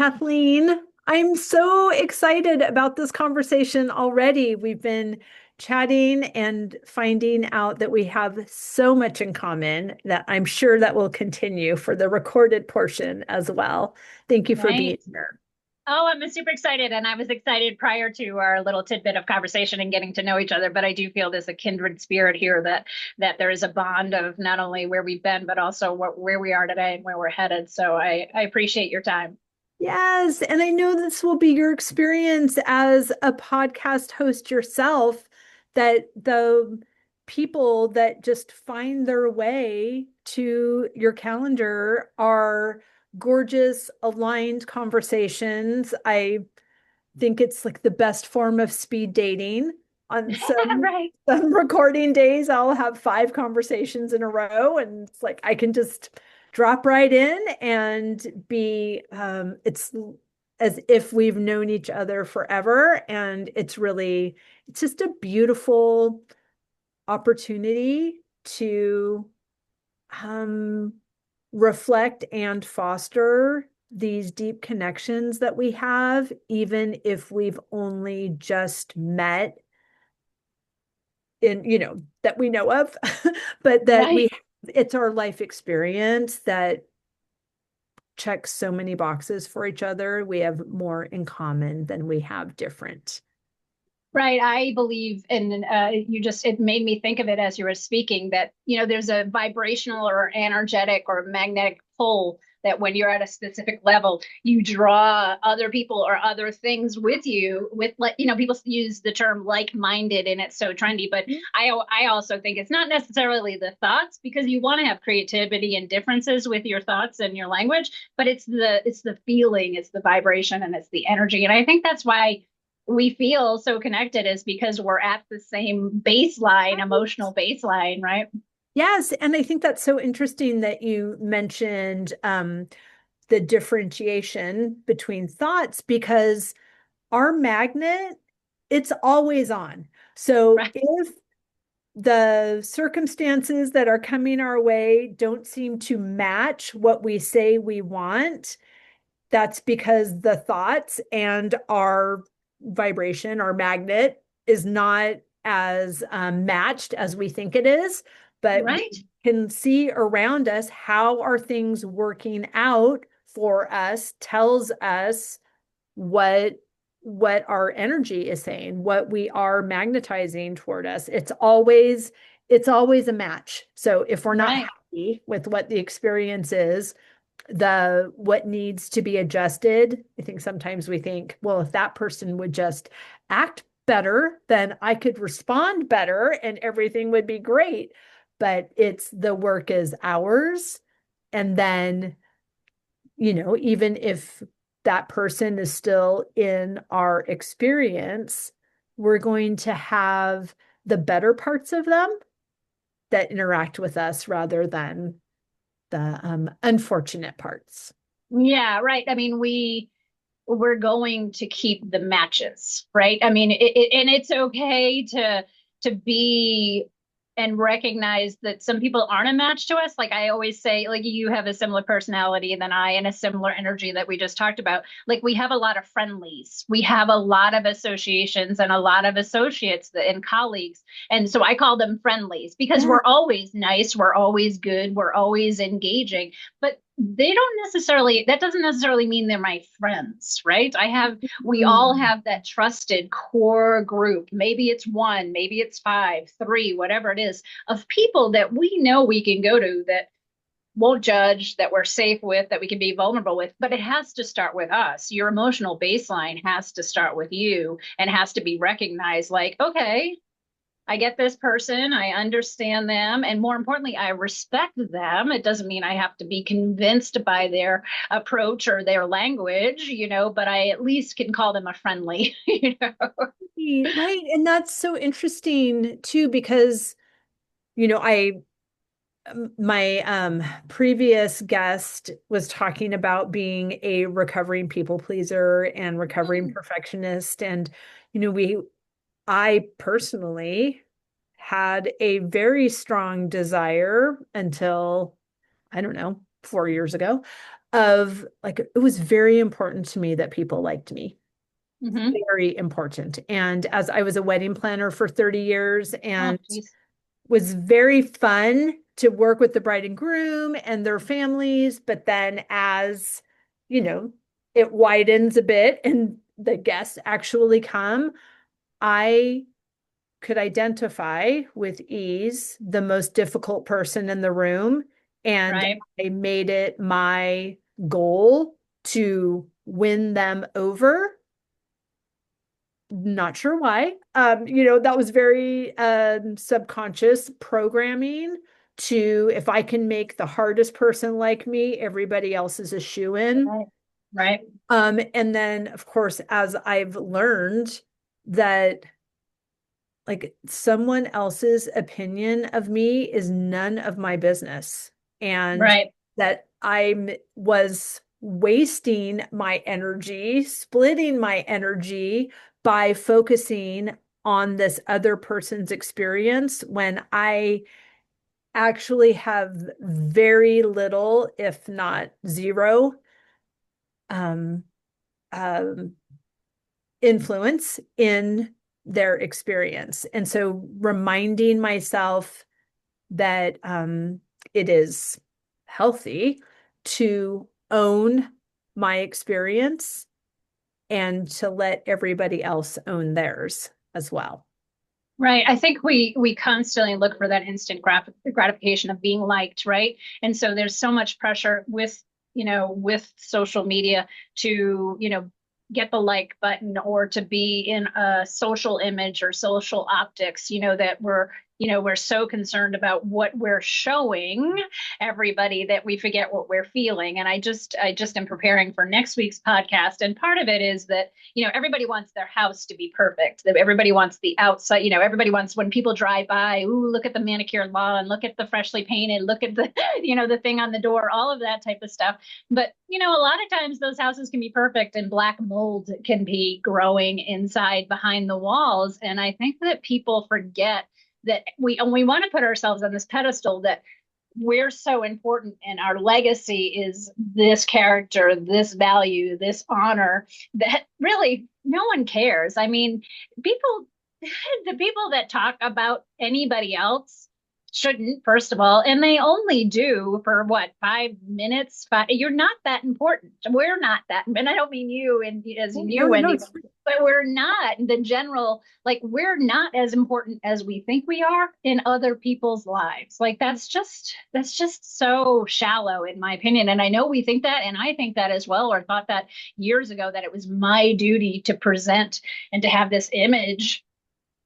Kathleen. I'm so excited about this conversation already. We've been chatting and finding out that we have so much in common that I'm sure that will continue for the recorded portion as well. Thank you for being Right. here. Oh, I'm super excited. And I was excited prior to our little tidbit of conversation and getting to know each other. But I do feel there's a kindred spirit here that there is a bond of not only where we've been, but also where we are today and where we're headed. So I appreciate your time. Yes, and I know this will be your experience as a podcast host yourself, that the people that just find their way to your calendar are gorgeous, aligned conversations. I think it's like the best form of speed dating. On Right. some recording days, I'll have five conversations in a row, and it's like I can just drop right in and be it's as if we've known each other forever. And it's just a beautiful opportunity to um reflect and foster these deep connections that we have, even if we've only just met in, that we know of, but that Right. it's our life experience that checks so many boxes for each other. We have more in common than we have different. Right. I believe, and it made me think of it as you were speaking that, there's a vibrational or energetic or magnetic pull that when you're at a specific level, you draw other people or other things with you with, like, people use the term like-minded and it's so trendy, but I also think it's not necessarily the thoughts because you want to have creativity and differences with your thoughts and your language, but it's the feeling, it's the vibration and it's the energy. And I think that's why we feel so connected is because we're at the same baseline, emotional baseline, right? Yes, and I think that's so interesting that you mentioned the differentiation between thoughts, because our magnet, it's always on. So Right. if the circumstances that are coming our way don't seem to match what we say we want, that's because the thoughts and our vibration, our magnet, is not as matched as we think it is. But we Right. can see around us how are things working out for us, tells us what our energy is saying, what we are magnetizing toward us. It's always a match. So if we're not Right. happy with what the experience is, the what needs to be adjusted, I think sometimes we think, well, if that person would just act better, then I could respond better and everything would be great. But it's the work is ours. And then, even if that person is still in our experience, we're going to have the better parts of them that interact with us rather than the unfortunate parts. Yeah, right. I mean, we're going to keep the matches, right? I mean, and it's okay to be and recognize that some people aren't a match to us. Like I always say, like you have a similar personality than I and a similar energy that we just talked about. Like we have a lot of friendlies, we have a lot of associations and a lot of associates and colleagues. And so I call them friendlies because Yeah. we're always nice, we're always good, we're always engaging. But that doesn't necessarily mean they're my friends, right? We all Mm. have that trusted core group. Maybe it's one, maybe it's five, three, whatever it is, of people that we know we can go to that won't judge, that we're safe with, that we can be vulnerable with. But it has to start with us. Your emotional baseline has to start with you and has to be recognized like, okay, I get this person, I understand them, and more importantly, I respect them. It doesn't mean I have to be convinced by their approach or their language, but I at least can call them a friendly, Right. And that's so interesting too, because, I my previous guest was talking about being a recovering people pleaser and recovering Mm. perfectionist. And, I personally had a very strong desire until, I don't know, 4 years ago, of like, it was very important to me that people liked me. Hmm. Very important. And as I was a wedding planner for 30 years Oh, and geez. was very fun to work with the bride and groom and their families. But then as, you know, it widens a bit and the guests actually come, I could identify with ease the most difficult person in the room. And Right. I made it my goal to win them over. Not sure why. That was very subconscious programming to if I can make the hardest person like me, everybody else is a shoe-in. Right. Right. And then of course, as I've learned that like someone else's opinion of me is none of my business, and Right. that I was wasting my energy, splitting my energy by focusing on this other person's experience when I actually have very little, if not zero, um, um, influence in their experience. And so reminding myself that it is healthy to own my experience and to let everybody else own theirs as well. Right. I think we constantly look for that instant gratification of being liked, right? And so there's so much pressure with, with social media to, get the like button or to be in a social image or social optics, that we're so concerned about what we're showing everybody that we forget what we're feeling. And I just am preparing for next week's podcast. And part of it is that everybody wants their house to be perfect. Everybody wants the outside, everybody wants when people drive by, ooh, look at the manicured lawn, look at the freshly painted, look at the, the thing on the door, all of that type of stuff. But, a lot of times those houses can be perfect and black mold can be growing inside behind the walls. And I think that people forget that we want to put ourselves on this pedestal that we're so important and our legacy is this character, this value, this honor that really no one cares. I mean, people, the people that talk about anybody else shouldn't, first of all, and they only do for what, 5 minutes? You're not that important. We're not that, and I don't mean you and as in No, you, no, no. Wendy, but we're not the general, like we're not as important as we think we are in other people's lives. Like that's just so shallow in my opinion. And I know we think that, and I think that as well, or thought that years ago that it was my duty to present and to have this image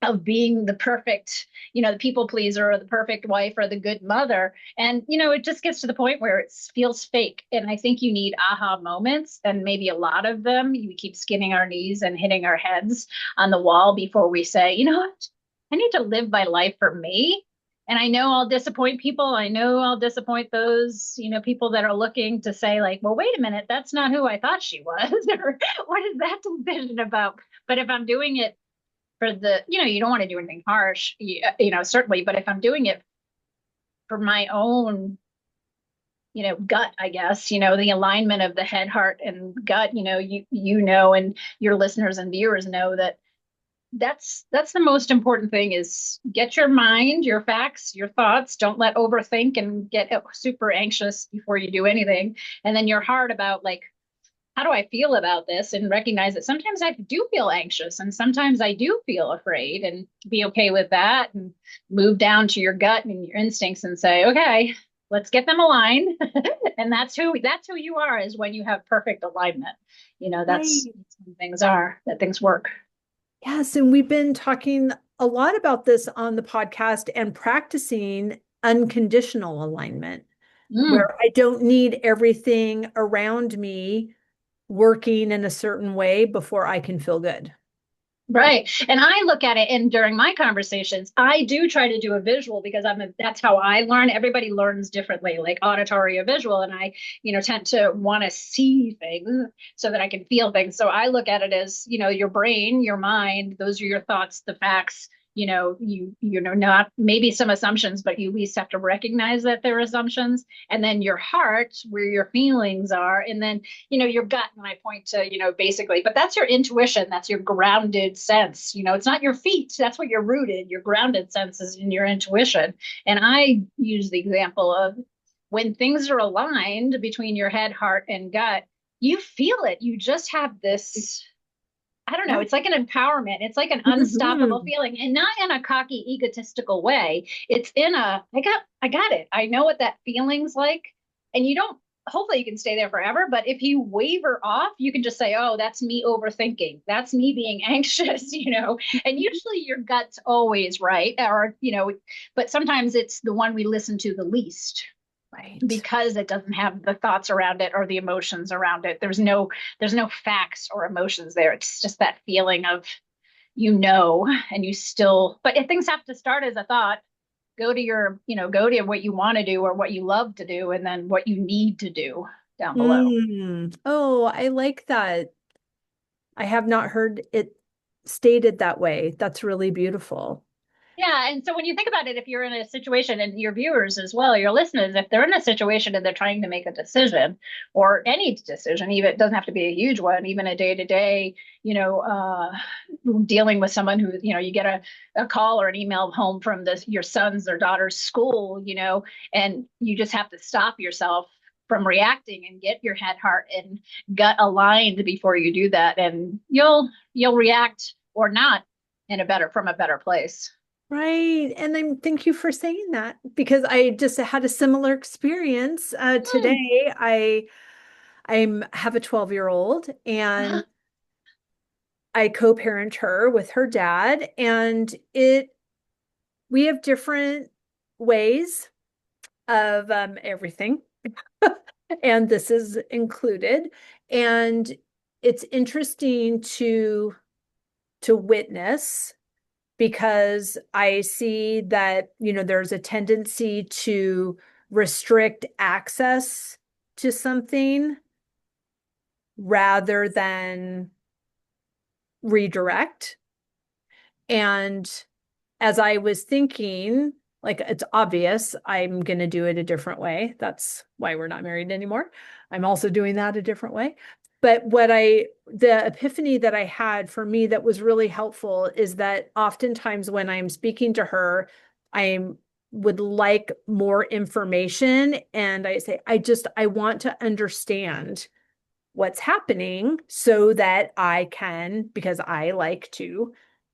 of being the perfect, the people pleaser or the perfect wife or the good mother. And, it just gets to the point where it feels fake. And I think you need aha moments and maybe a lot of them. We keep skinning our knees and hitting our heads on the wall before we say, you know what, I need to live my life for me. And I know I'll disappoint people. I know I'll disappoint those, people that are looking to say, like, well, wait a minute, that's not who I thought she was. Or what is that decision about? But if I'm doing it for the, you don't want to do anything harsh, certainly, but if I'm doing it for my own, gut, I guess, the alignment of the head, heart, and gut, and your listeners and viewers know that that's the most important thing is get your mind, your facts, your thoughts. Don't let overthink and get super anxious before you do anything. And then your heart about like, how do I feel about this and recognize that sometimes I do feel anxious and sometimes I do feel afraid and be okay with that and move down to your gut and your instincts and say, okay, let's get them aligned. And that's who you are is when you have perfect alignment. That's Right. when things are that things work. Yes, and we've been talking a lot about this on the podcast and practicing unconditional alignment, where Mm. I don't need everything around me working in a certain way before I can feel good. Right. And I look at it and during my conversations, I do try to do a visual because that's how I learn. Everybody learns differently, like auditory or visual. And I, tend to want to see things so that I can feel things. So I look at it as, your brain, your mind, those are your thoughts, the facts, not maybe some assumptions, but you at least have to recognize that they're assumptions. And then your heart, where your feelings are, and then your gut. And I point to basically, but that's your intuition, that's your grounded sense. It's not your feet, that's what you're rooted. Your grounded sense is in your intuition. And I use the example of when things are aligned between your head, heart, and gut, you feel it. You just have this, I don't know, Yeah. it's like an empowerment. It's like an unstoppable Mhm. feeling, and not in a cocky, egotistical way. It's in a, I got it. I know what that feeling's like. And you don't, hopefully you can stay there forever. But if you waver off, you can just say, oh, that's me overthinking. That's me being anxious. And usually your gut's always right. But sometimes it's the one we listen to the least Right. because it doesn't have the thoughts around it or the emotions around it. There's no facts or emotions there. It's just that feeling of, and you still, but if things have to start as a thought, go to what you want to do or what you love to do, and then what you need to do down below. Oh, I like that. I have not heard it stated that way. That's really beautiful. Yeah. And so when you think about it, if you're in a situation, and your viewers as well, your listeners, if they're in a situation and they're trying to make a decision, or any decision, even it doesn't have to be a huge one, even a day to day, dealing with someone who, you get a call or an email home from your son's or daughter's school, and you just have to stop yourself from reacting and get your head, heart, and gut aligned before you do that. And you'll react or not from a better place. Right. And I'm thank you for saying that because I just had a similar experience Hmm. today. I'm have a 12-year-old and I co-parent her with her dad and it we have different ways of everything and this is included and it's interesting to witness because I see that, there's a tendency to restrict access to something rather than redirect. And as I was thinking, like it's obvious I'm going to do it a different way. That's why we're not married anymore. I'm also doing that a different way. But the epiphany that I had for me that was really helpful is that oftentimes when I'm speaking to her, I would like more information. And I say, I want to understand what's happening so that I can, because I like to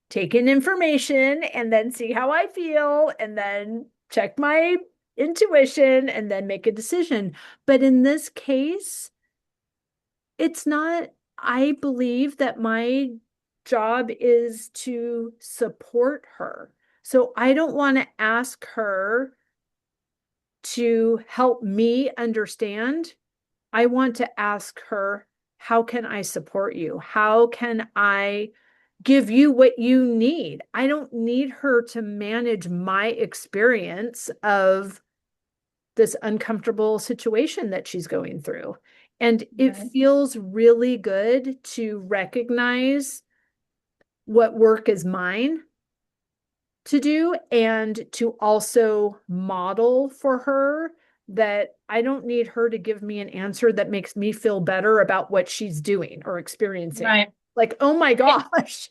take in information and then see how I feel and then check my intuition and then make a decision. But in this case, it's not, I believe that my job is to support her. So I don't want to ask her to help me understand. I want to ask her, how can I support you? How can I give you what you need? I don't need her to manage my experience of this uncomfortable situation that she's going through. And it Right. feels really good to recognize what work is mine to do and to also model for her that I don't need her to give me an answer that makes me feel better about what she's doing or experiencing. Right. Like, oh my gosh.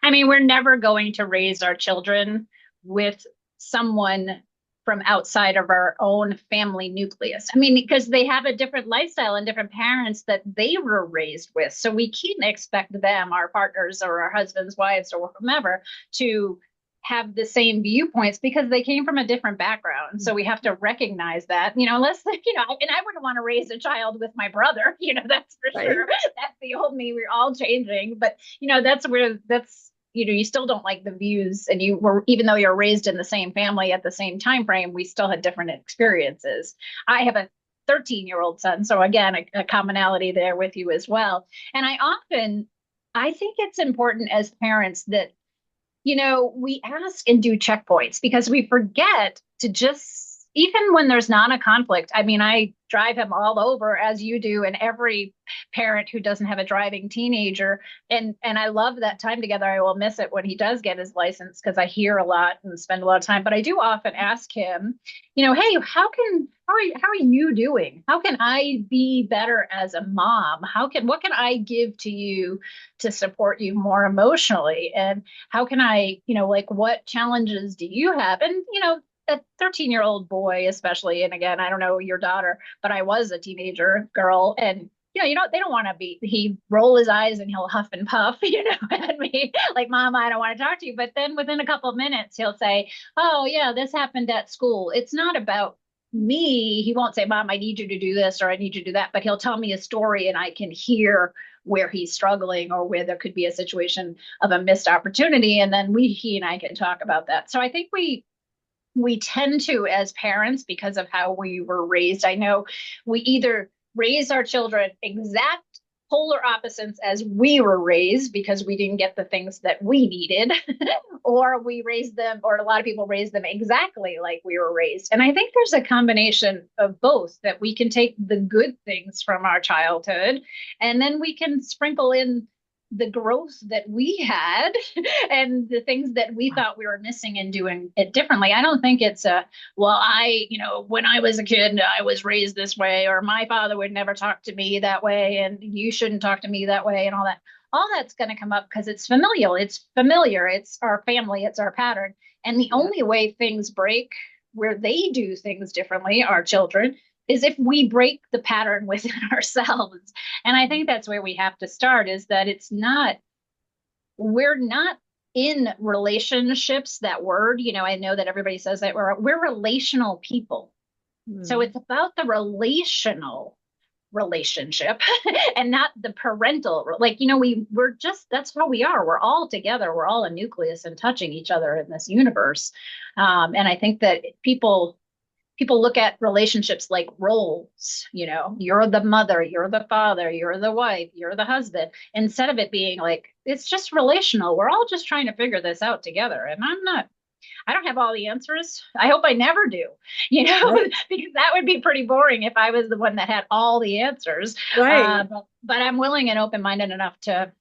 I mean, we're never going to raise our children with someone from outside of our own family nucleus. I mean, because they have a different lifestyle and different parents that they were raised with. So we can't expect them, our partners or our husbands, wives, or whomever, to have the same viewpoints because they came from a different background. So we have to recognize that, unless, and I wouldn't want to raise a child with my brother, that's for Right. sure. That's the old me. We're all changing. But, you still don't like the views, and you were, even though you're raised in the same family at the same time frame, we still had different experiences. I have a 13-year-old son. So again, a commonality there with you as well. And I think it's important as parents that we ask and do checkpoints because we forget to just, even when there's not a conflict, I mean, I drive him all over as you do, and every parent who doesn't have a driving teenager. And I love that time together. I will miss it when he does get his license because I hear a lot and spend a lot of time. But I do often ask him, hey, how are you doing? How can I be better as a mom? What can I give to you to support you more emotionally? And how can I, like, what challenges do you have? And, a 13-year-old boy, especially, and again, I don't know your daughter, but I was a teenager girl, and they don't want to he roll his eyes and he'll huff and puff, at me like, Mom, I don't want to talk to you. But then within a couple of minutes, he'll say, oh, yeah, this happened at school. It's not about me. He won't say, Mom, I need you to do this or I need you to do that, but he'll tell me a story and I can hear where he's struggling or where there could be a situation of a missed opportunity. And then he and I can talk about that. So I think we tend to, as parents, because of how we were raised, I know we either raise our children exact polar opposites as we were raised because we didn't get the things that we needed, or we raised them, or a lot of people raise them exactly like we were raised. And I think there's a combination of both, that we can take the good things from our childhood and then we can sprinkle in the growth that we had and the things that we thought we were missing and doing it differently. I don't think it's when I was a kid, I was raised this way, or my father would never talk to me that way, and you shouldn't talk to me that way, and all that. All that's going to come up because it's familial. It's familiar. It's our family. It's our pattern. And the only way things break where they do things differently, our children, is if we break the pattern within ourselves. And I think that's where we have to start, is that we're not in relationships, that word, I know that everybody says that we're relational people. So it's about the relational relationship and not the parental, that's how we are. We're all together. We're all a nucleus and touching each other in this universe. And I think that people look at relationships like roles, you're the mother, you're the father, you're the wife, you're the husband, instead of it being like, it's just relational. We're all just trying to figure this out together. And I don't have all the answers. I hope I never do, Right. because that would be pretty boring if I was the one that had all the answers. Right. But I'm willing and open-minded enough to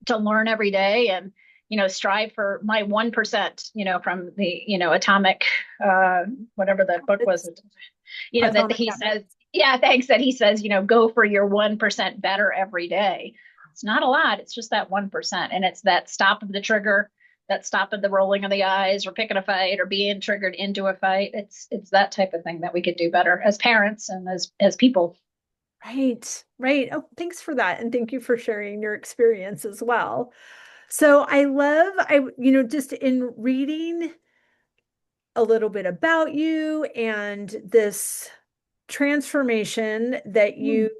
learn every day and strive for my 1%, from the atomic whatever that book was, that Atomic he says, habits. yeah, thanks, that he says, go for your 1% better every day. It's not a lot, it's just that 1%, and it's that stop of the trigger, that stop of the rolling of the eyes or picking a fight or being triggered into a fight. It's that type of thing that we could do better as parents and as people. Right. Right. Oh, thanks for that. And thank you for sharing your experience as well. So just in reading a little bit about you and this transformation that Mm. you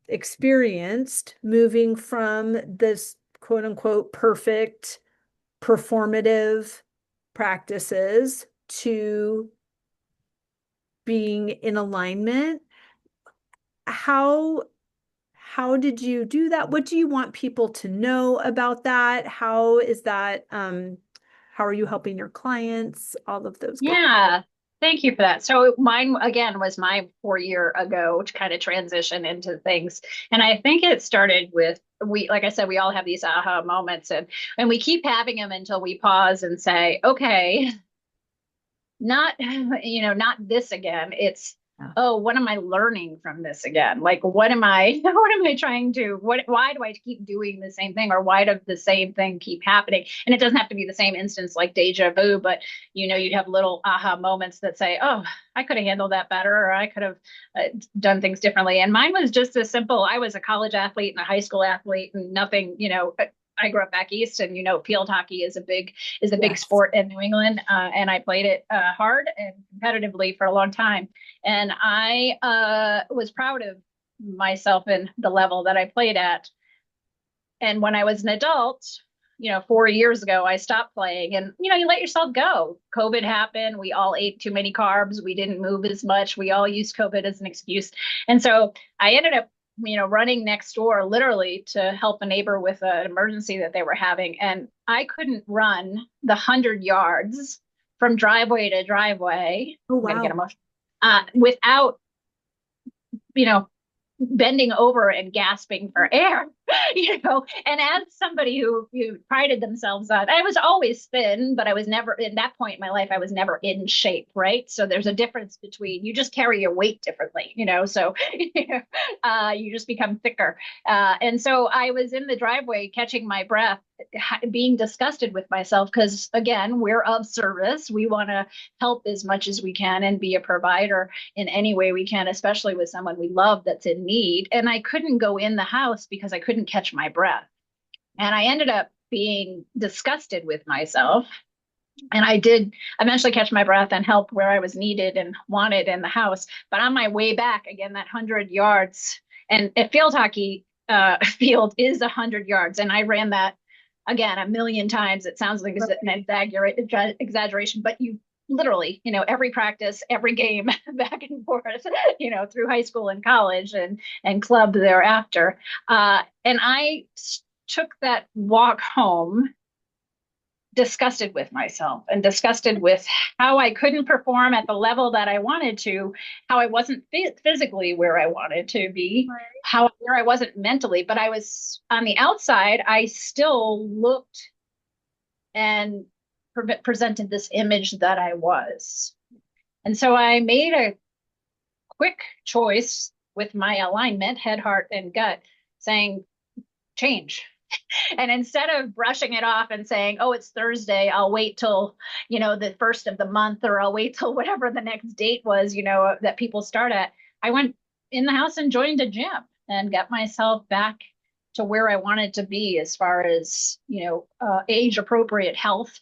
experienced, moving from this quote unquote perfect performative practices to being in alignment. How how did you do that? What do you want people to know about that? How is that how are you helping your clients? All of those good. Yeah, thank you for that. So mine again was my 4 year ago to kind of transition into things. And I think it started with like I said, we all have these aha moments, and we keep having them until we pause and say, okay, not not this again. It's, Yeah. oh, what am I learning from this again? Like, what am I what am I trying to, why do I keep doing the same thing, or why does the same thing keep happening? And it doesn't have to be the same instance like deja vu, but you'd have little aha moments that say, oh, I could have handled that better, or I could have done things differently. And mine was just as simple. I was a college athlete and a high school athlete, and nothing, I grew up back east, and field hockey is a big Yes. sport in New England, and I played it hard and competitively for a long time. And I was proud of myself and the level that I played at. And when I was an adult, 4 years ago, I stopped playing, and you let yourself go. COVID happened. We all ate too many carbs. We didn't move as much. We all used COVID as an excuse. And so I ended up running next door literally to help a neighbor with an emergency that they were having. And I couldn't run the 100 yards from driveway to driveway. Oh, I'm going to get wow. emotional. Without, you know, bending over and gasping for air, and as somebody who prided themselves on, I was always thin, but I was never, in that point in my life, I was never in shape, right? So there's a difference between, you just carry your weight differently, so you just become thicker. And so I was in the driveway catching my breath, being disgusted with myself, because again, we're of service. We want to help as much as we can and be a provider in any way we can, especially with someone we love that's in need. And I couldn't go in the house because I couldn't catch my breath. And I ended up being disgusted with myself. And I did eventually catch my breath and help where I was needed and wanted in the house. But on my way back, again, that 100 yards, and a field hockey field is 100 yards. And I ran that again a million times. It sounds like an exaggeration, but you literally, every practice, every game, back and forth, through high school and college and club thereafter. And I took that walk home disgusted with myself and disgusted with how I couldn't perform at the level that I wanted to, how I wasn't physically where I wanted to be, where I wasn't mentally, but I was on the outside, I still looked and presented this image that I was. And so I made a quick choice with my alignment, head, heart, and gut, saying, change. And instead of brushing it off and saying, oh, it's Thursday, I'll wait till, the first of the month, or I'll wait till whatever the next date was, that people start at, I went in the house and joined a gym and got myself back to where I wanted to be as far as, age appropriate health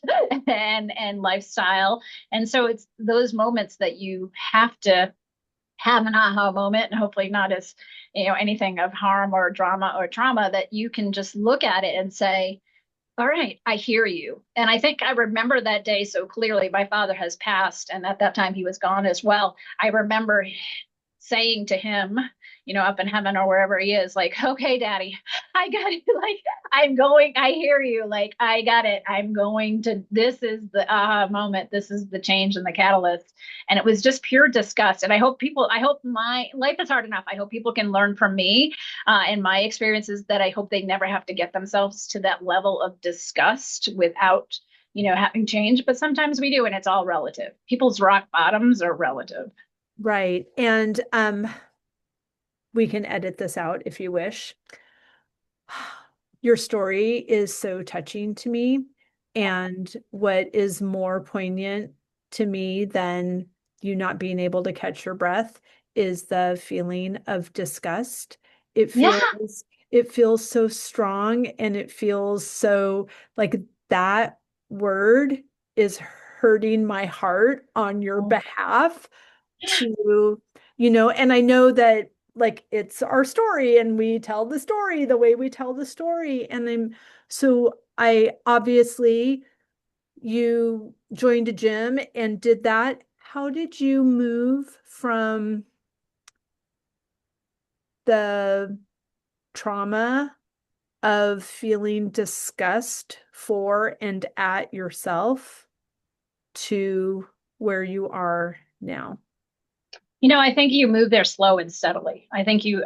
and lifestyle. And so it's those moments that you have to have an aha moment, and hopefully not as, anything of harm or drama or trauma, that you can just look at it and say, all right, I hear you. And I think I remember that day so clearly. My father has passed, and at that time he was gone as well. I remember saying to him, up in heaven or wherever he is, like, okay, daddy, I got it. Like, I hear you. Like, I got it. This is the aha moment. This is the change and the catalyst. And it was just pure disgust. And I hope my life is hard enough. I hope people can learn from me and my experiences, that I hope they never have to get themselves to that level of disgust without, having change. But sometimes we do, and it's all relative. People's rock bottoms are relative. Right. And we can edit this out if you wish. Your story is so touching to me. And what is more poignant to me than you not being able to catch your breath is the feeling of disgust. It Yeah. feels it feels so strong, and it feels so like that word is hurting my heart on your behalf to, and I know that like it's our story and we tell the story the way we tell the story. And I obviously, you joined a gym and did that. How did you move from the trauma of feeling disgust for and at yourself to where you are now? I think you move there slow and steadily. I think you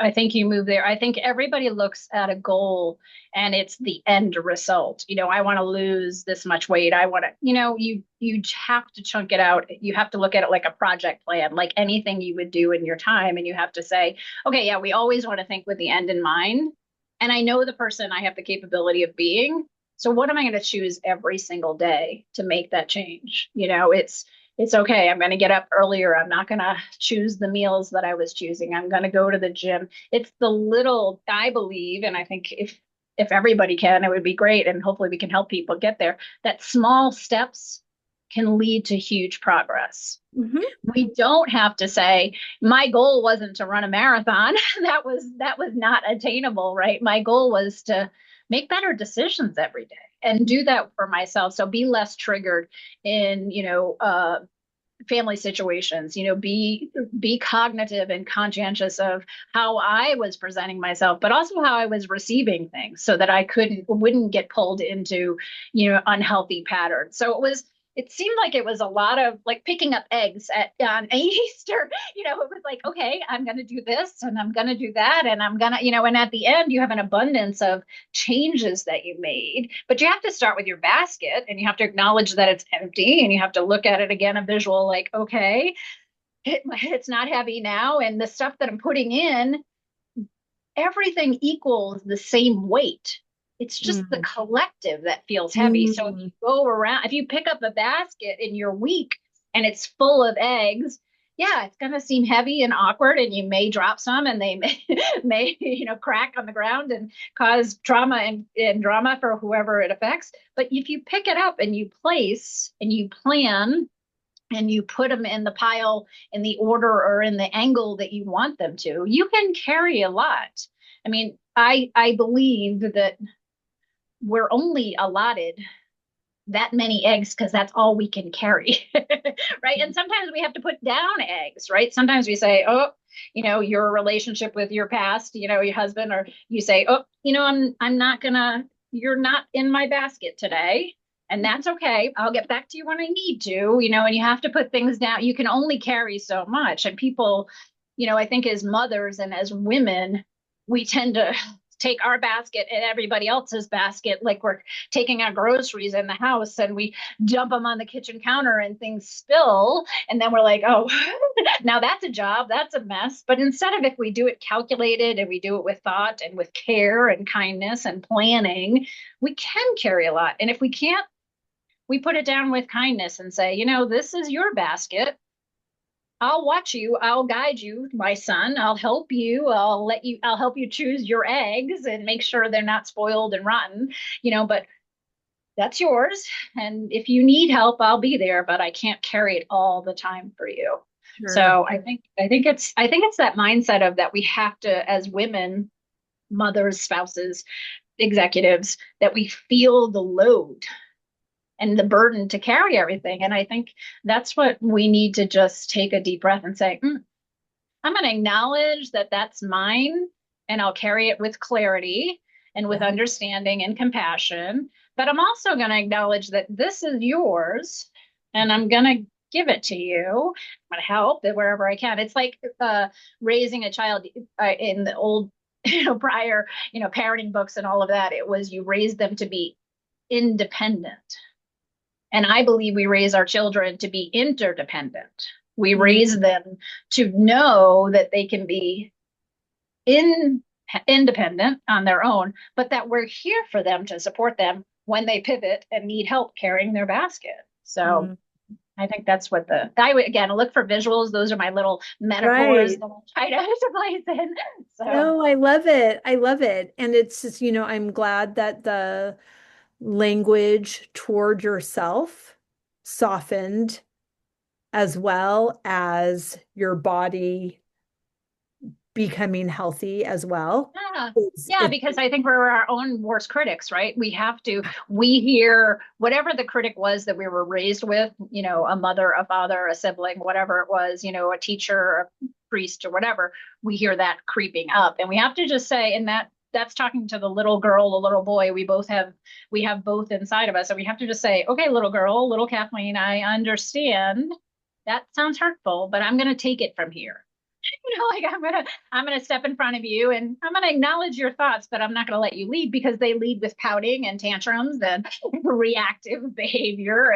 move there. I think everybody looks at a goal and it's the end result. I want to lose this much weight. I want to, you have to chunk it out. You have to look at it like a project plan, like anything you would do in your time. And you have to say, okay, yeah, we always want to think with the end in mind. And I know the person I have the capability of being. So what am I going to choose every single day to make that change? It's okay. I'm going to get up earlier. I'm not going to choose the meals that I was choosing. I'm going to go to the gym. It's the little, I believe, and I think if everybody can, it would be great. And hopefully we can help people get there, that small steps can lead to huge progress. Mm-hmm. We don't have to say, my goal wasn't to run a marathon. that was not attainable, right? My goal was to make better decisions every day and do that for myself. So be less triggered in, family situations, be cognitive and conscientious of how I was presenting myself, but also how I was receiving things, so that I wouldn't get pulled into, unhealthy patterns. So it seemed like it was a lot of like picking up eggs at on Easter. It was like, okay, I'm going to do this and I'm going to do that and I'm going to, and at the end you have an abundance of changes that you made. But you have to start with your basket and you have to acknowledge that it's empty and you have to look at it again, a visual like, okay, it's not heavy now and the stuff that I'm putting in, everything equals the same weight. It's just the Mm. collective that feels heavy. So if you Mm. go around, if you pick up a basket in your week and it's full of eggs, yeah, it's going to seem heavy and awkward, and you may drop some, and they may crack on the ground and cause trauma and drama for whoever it affects. But if you pick it up and you place and you plan and you put them in the pile in the order or in the angle that you want them to, you can carry a lot. I mean, I believe that we're only allotted that many eggs because that's all we can carry, right? And sometimes we have to put down eggs, right? Sometimes we say, oh, your relationship with your past, your husband, or you say, oh, I'm not gonna, you're not in my basket today. And that's okay. I'll get back to you when I need to, and you have to put things down. You can only carry so much. And people, I think as mothers and as women, we tend to take our basket and everybody else's basket like we're taking our groceries in the house, and we dump them on the kitchen counter and things spill, and then we're like, oh, now that's a job, that's a mess. But instead of, if we do it calculated and we do it with thought and with care and kindness and planning, we can carry a lot. And if we can't, we put it down with kindness and say, this is your basket. I'll watch you. I'll guide you, my son. I'll help you. I'll help you choose your eggs and make sure they're not spoiled and rotten, but that's yours. And if you need help, I'll be there, but I can't carry it all the time for you. Sure. So I think it's that mindset of that we have to, as women, mothers, spouses, executives, that we feel the load and the burden to carry everything. And I think that's what we need to just take a deep breath and say, I'm going to acknowledge that that's mine, and I'll carry it with clarity and with Yeah. understanding and compassion. But I'm also going to acknowledge that this is yours, and I'm going to give it to you. I'm going to help it wherever I can. It's like raising a child in the old, prior, parenting books and all of that. It was, you raise them to be independent. And I believe we raise our children to be interdependent. We Mm. raise them to know that they can be in, independent on their own, but that we're here for them to support them when they pivot and need help carrying their basket. So Mm. I think that's what I would, again, look for visuals. Those are my little metaphors Right. that I try to place in. So No, I love it. I love it. And it's just, I'm glad that the language toward yourself softened as well as your body becoming healthy as well. yeah. It's, Yeah, it, because I think we're our own worst critics, right? We hear whatever the critic was that we were raised with, a mother, a father, a sibling, whatever it was, a teacher, a priest, or whatever. We hear that creeping up. And we have to just say, and that's talking to the little girl, the little boy. We have both inside of us. And we have to just say, okay, little girl, little Kathleen, I understand that sounds hurtful, but I'm going to take it from here. Like I'm gonna step in front of you and I'm gonna acknowledge your thoughts, but I'm not gonna let you lead, because they lead with pouting and tantrums and reactive behavior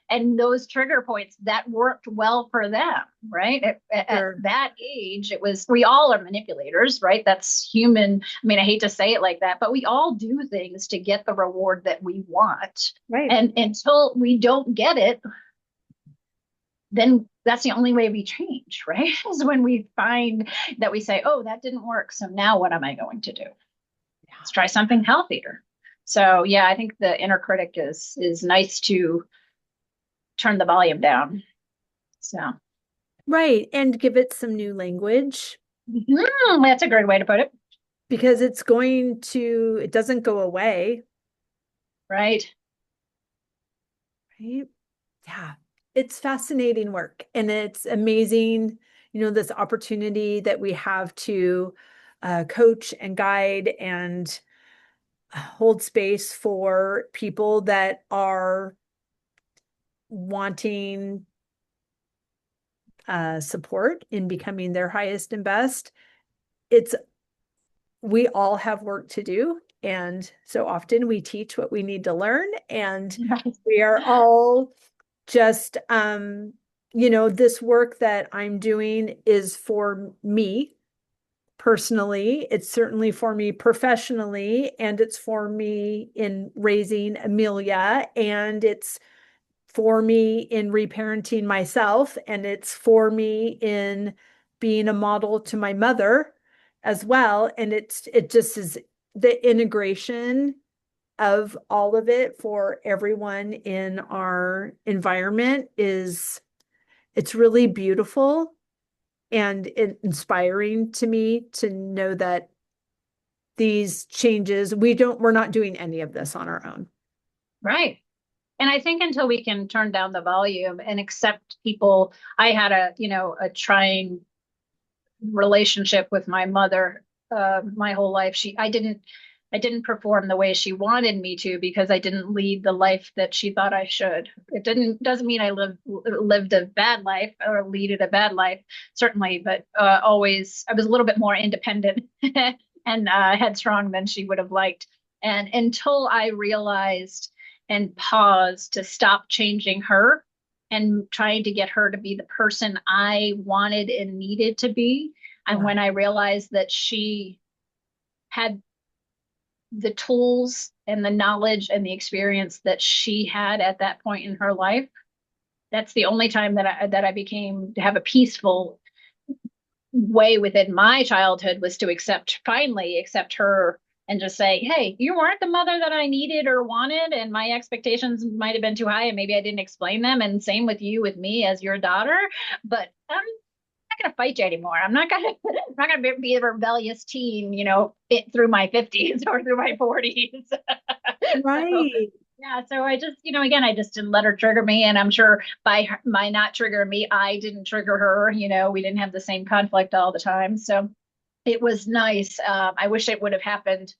and those trigger points that worked well for them, right? At sure. that age, we all are manipulators, right? That's human. I mean, I hate to say it like that, but we all do things to get the reward that we want. Right. And until we don't get it, then that's the only way we change, right? Is when we find that we say, oh, that didn't work. So now what am I going to do? Let's try something healthier. So yeah, I think the inner critic is nice to turn the volume down. So Right. And give it some new language that's a great way to put it. because it doesn't go away. Right. Right. Yeah. It's fascinating work and it's amazing, this opportunity that we have to coach and guide and hold space for people that are wanting support in becoming their highest and best. It's we all have work to do. And so often we teach what we need to learn, and Right. we are all just, this work that I'm doing is for me personally. It's certainly for me professionally, and it's for me in raising Amelia, and it's for me in reparenting myself, and it's for me in being a model to my mother as well. And it just is the integration of all of it for everyone in our environment is it's really beautiful and inspiring to me to know that these changes, we're not doing any of this on our own. Right. And I think until we can turn down the volume and accept people, I had a trying relationship with my mother my whole life. I didn't perform the way she wanted me to because I didn't lead the life that she thought I should. It doesn't mean I lived a bad life or leaded a bad life, certainly, but always I was a little bit more independent and headstrong than she would have liked. And until I realized and paused to stop changing her and trying to get her to be the person I wanted and needed to be. And Yeah. when I realized that she had the tools and the knowledge and the experience that she had at that point in her life, that's the only time that I became to have a peaceful way within my childhood was to finally accept her and just say, hey, you weren't the mother that I needed or wanted, and my expectations might have been too high, and maybe I didn't explain them. And same with you, with me as your daughter. But I'm not going to fight you anymore. I'm not going to be a rebellious teen, through my 50s or through my 40s. So Right. yeah, so I just, again, I just didn't let her trigger me, and I'm sure by not triggering me, I didn't trigger her. We didn't have the same conflict all the time, so it was nice. I wish it would have happened.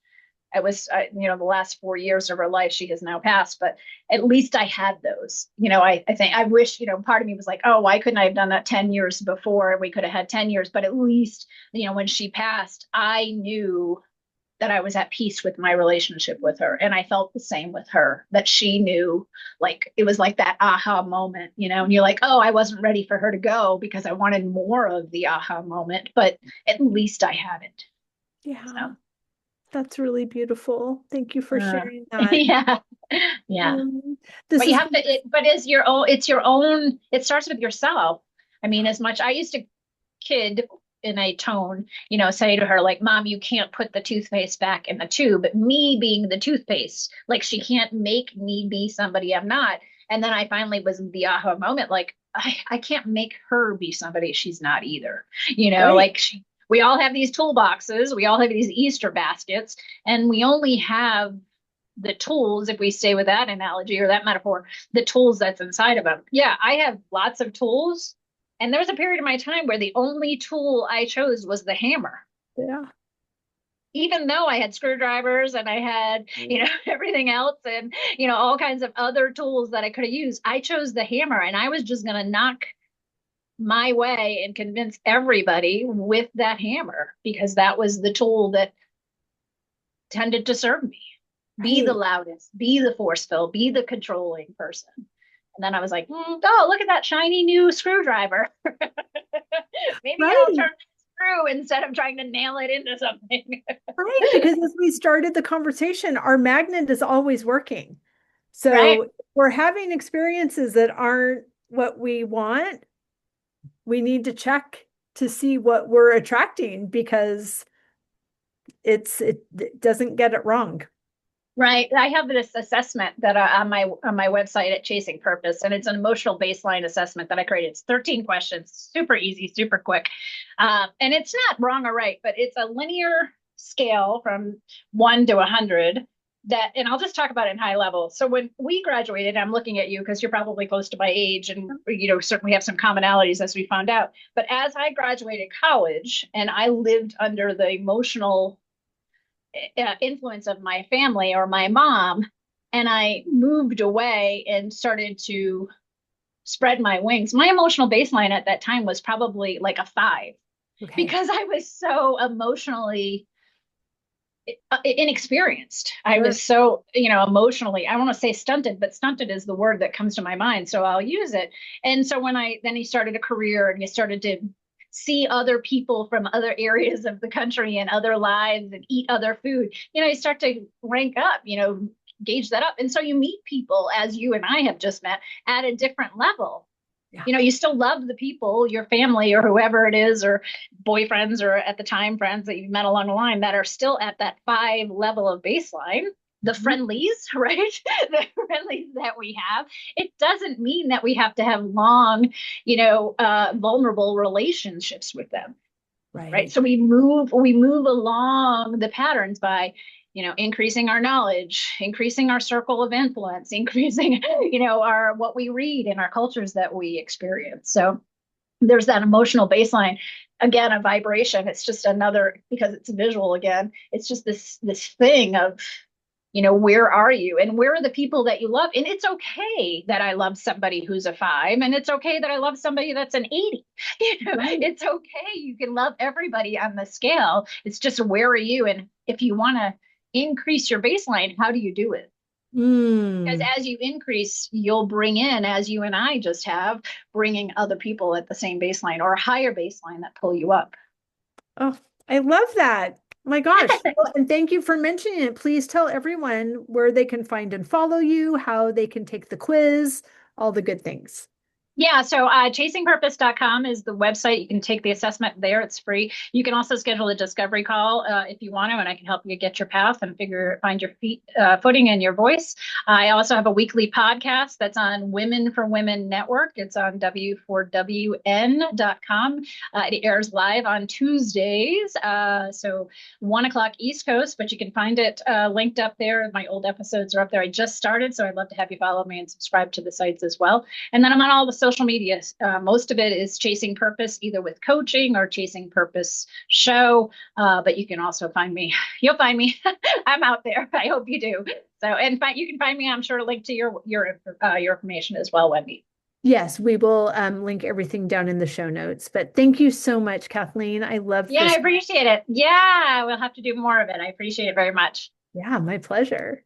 The last 4 years of her life, she has now passed, but at least I had those. I think I wish, part of me was like, oh, why couldn't I have done that 10 years before? We could have had 10 years, but at least, when she passed, I knew that I was at peace with my relationship with her. And I felt the same with her, that she knew, like, it was like that aha moment, and you're like, oh, I wasn't ready for her to go because I wanted more of the aha moment, but at least I had it. Yeah. So, That's really beautiful. Thank you for uh, sharing that. yeah, yeah. Um, this But you is have to, but it's your own, it starts with yourself. I mean, as much, I used to kid in a tone, say to her, like, Mom, you can't put the toothpaste back in the tube. Me being the toothpaste, like, she can't make me be somebody I'm not. And then I finally was in the aha moment, like, I can't make her be somebody she's not either. right. Like we all have these toolboxes, we all have these Easter baskets, and we only have the tools, if we stay with that analogy or that metaphor, the tools that's inside of them. Yeah, I have lots of tools. And there was a period of my time where the only tool I chose was the hammer. Yeah. Even though I had screwdrivers and I had, everything else and, all kinds of other tools that I could have used, I chose the hammer and I was just going to knock my way and convince everybody with that hammer because that was the tool that tended to serve me. Be the Right. loudest, be the forceful, be the controlling person. And then I was like, oh, look at that shiny new screwdriver. Maybe I'll Right. turn the screw instead of trying to nail it into something. Right. Because as we started the conversation, our magnet is always working. Right. So we're having experiences that aren't what we want. We need to check to see what we're attracting because it doesn't get it wrong. Right. I have this assessment that on my website at Chasing Purpose, and it's an emotional baseline assessment that I created. It's 13 questions, super easy, super quick, and it's not wrong or right, but it's a linear scale from 1 to 100. And I'll just talk about it in high level. So when we graduated, I'm looking at you because you're probably close to my age, and certainly have some commonalities as we found out. But as I graduated college, and I lived under the emotional influence of my family or my mom. And I moved away and started to spread my wings. My emotional baseline at that time was probably like a 5 Okay. because I was so emotionally inexperienced. I Sure. was so, emotionally, I want to say stunted, but stunted is the word that comes to my mind. So I'll use it. And so then he started a career and you started to see other people from other areas of the country and other lives and eat other food, you start to rank up, gauge that up. And so you meet people as you and I have just met at a different level. Yeah. You still love the people, your family or whoever it is, or boyfriends, or at the time friends that you met along the line that are still at that 5 level of baseline. The Mhm. friendlies, right? The friendlies that we have. It doesn't mean that we have to have long, vulnerable relationships with them, right? Right. So we move along the patterns by, increasing our knowledge, increasing our circle of influence, increasing, our what we read and our cultures that we experience. So there's that emotional baseline. Again, a vibration. It's just another, because it's visual again. It's just this thing of, where are you and where are the people that you love? And it's okay that I love somebody who's a 5, and it's okay that I love somebody that's an 80. Right. It's okay. You can love everybody on the scale. It's just where are you? And if you want to increase your baseline, how do you do it? Because Mm. as you increase, you'll bring in, as you and I just have, bringing other people at the same baseline or a higher baseline that pull you up. Oh, I love that. My gosh. Well, and thank you for mentioning it. Please tell everyone where they can find and follow you, how they can take the quiz, all the good things. Yeah, so chasingpurpose.com is the website. You can take the assessment there. It's free. You can also schedule a discovery call if you want to, and I can help you get your path and find your footing and your voice. I also have a weekly podcast that's on Women for Women Network. It's on w4wn.com. It airs live on Tuesdays, so 1 o'clock East Coast, but you can find it linked up there. My old episodes are up there. I just started, so I'd love to have you follow me and subscribe to the sites as well. And then I'm on all the social media. Most of it is Chasing Purpose, either with coaching or Chasing Purpose show. But you can also find me. You'll find me. I'm out there. I hope you do. So, and you can find me. I'm sure link to your information as well, Wendy. Yes, we will link everything down in the show notes. But thank you so much, Kathleen. I love Yeah, I this. appreciate it. Yeah, we'll have to do more of it. I appreciate it very much. Yeah, my pleasure.